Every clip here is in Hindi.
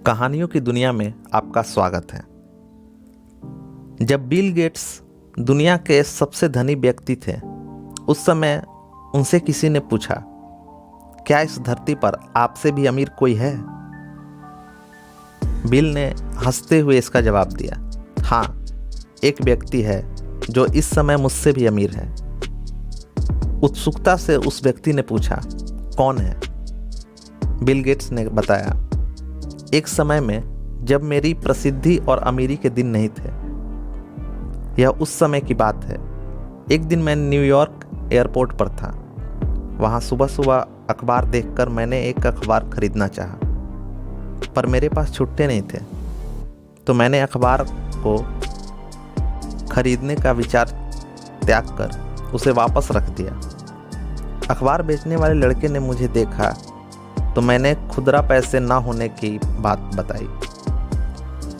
कहानियों की दुनिया में आपका स्वागत है। जब बिल गेट्स दुनिया के सबसे धनी व्यक्ति थे, उस समय उनसे किसी ने पूछा, क्या इस धरती पर आपसे भी अमीर कोई है? बिल ने हंसते हुए इसका जवाब दिया, हाँ, एक व्यक्ति है जो इस समय मुझसे भी अमीर है। उत्सुकता से उस व्यक्ति ने पूछा, कौन है? बिल गेट्स ने बताया, एक समय में जब मेरी प्रसिद्धि और अमीरी के दिन नहीं थे। यह उस समय की बात है। एक दिन मैं न्यूयॉर्क एयरपोर्ट पर था। वहाँ सुबह सुबह अखबार देखकर मैंने एक अखबार खरीदना चाहा, पर मेरे पास छुट्टे नहीं थे, तो मैंने अखबार को खरीदने का विचार त्याग कर उसे वापस रख दिया। अखबार बेचने वाले लड़के ने मुझे देखा तो मैंने खुदरा पैसे ना होने की बात बताई।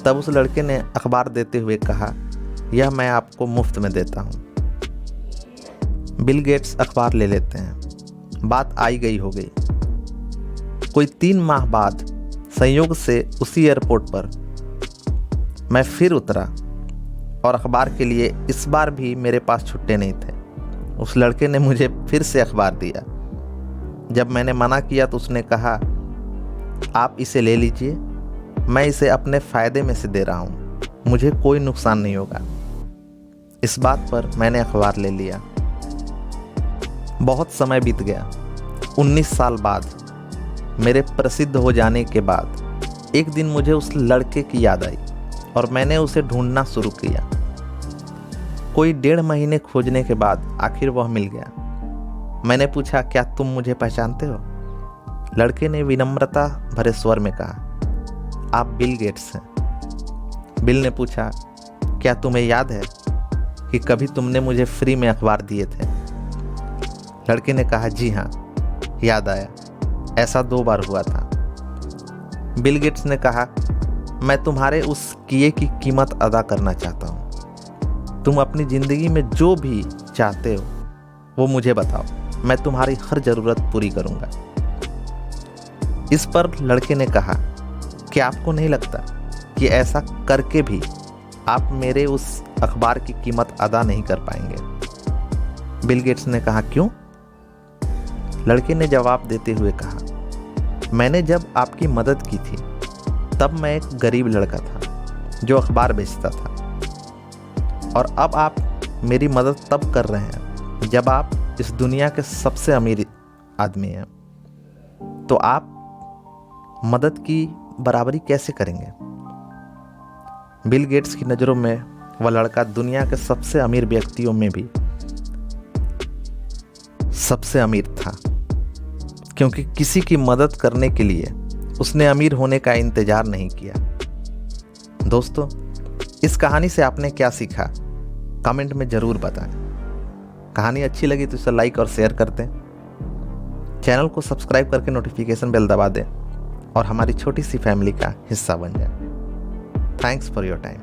तब उस लड़के ने अखबार देते हुए कहा, यह मैं आपको मुफ्त में देता हूँ। बिल गेट्स अखबार ले लेते हैं। बात आई गई हो गई। कोई 3 माह बाद संयोग से उसी एयरपोर्ट पर मैं फिर उतरा और अखबार के लिए इस बार भी मेरे पास छुट्टे नहीं थे। उस लड़के ने मुझे फिर से अखबार दिया। जब मैंने मना किया तो उसने कहा, आप इसे ले लीजिए, मैं इसे अपने फ़ायदे में से दे रहा हूँ, मुझे कोई नुकसान नहीं होगा। इस बात पर मैंने अखबार ले लिया। बहुत समय बीत गया। 19 साल बाद, मेरे प्रसिद्ध हो जाने के बाद, एक दिन मुझे उस लड़के की याद आई और मैंने उसे ढूंढना शुरू किया। कोई 1.5 महीने खोजने के बाद आखिर वह मिल गया। मैंने पूछा, क्या तुम मुझे पहचानते हो? लड़के ने विनम्रता भरे स्वर में कहा, आप बिल गेट्स हैं। बिल ने पूछा, क्या तुम्हें याद है कि कभी तुमने मुझे फ्री में अखबार दिए थे? लड़के ने कहा, जी हाँ, याद आया, ऐसा 2 बार हुआ था। बिल गेट्स ने कहा, मैं तुम्हारे उस किए की कीमत अदा करना चाहता हूँ। तुम अपनी ज़िंदगी में जो भी चाहते हो वो मुझे बताओ, मैं तुम्हारी हर ज़रूरत पूरी करूंगा। इस पर लड़के ने कहा, क्या आपको नहीं लगता कि ऐसा करके भी आप मेरे उस अखबार की कीमत अदा नहीं कर पाएंगे? बिल गेट्स ने कहा, क्यों? लड़के ने जवाब देते हुए कहा, मैंने जब आपकी मदद की थी तब मैं एक गरीब लड़का था जो अखबार बेचता था, और अब आप मेरी मदद तब कर रहे हैं जब आप इस दुनिया के सबसे अमीर आदमी हैं, तो आप मदद की बराबरी कैसे करेंगे? बिल गेट्स की नज़रों में वह लड़का दुनिया के सबसे अमीर व्यक्तियों में भी सबसे अमीर था, क्योंकि किसी की मदद करने के लिए उसने अमीर होने का इंतजार नहीं किया। दोस्तों, इस कहानी से आपने क्या सीखा? कमेंट में ज़रूर बताएं। कहानी अच्छी लगी तो इसे लाइक और शेयर कर दें। चैनल को सब्सक्राइब करके नोटिफिकेशन बेल दबा दें और हमारी छोटी सी फैमिली का हिस्सा बन जाएं। Thanks for your time.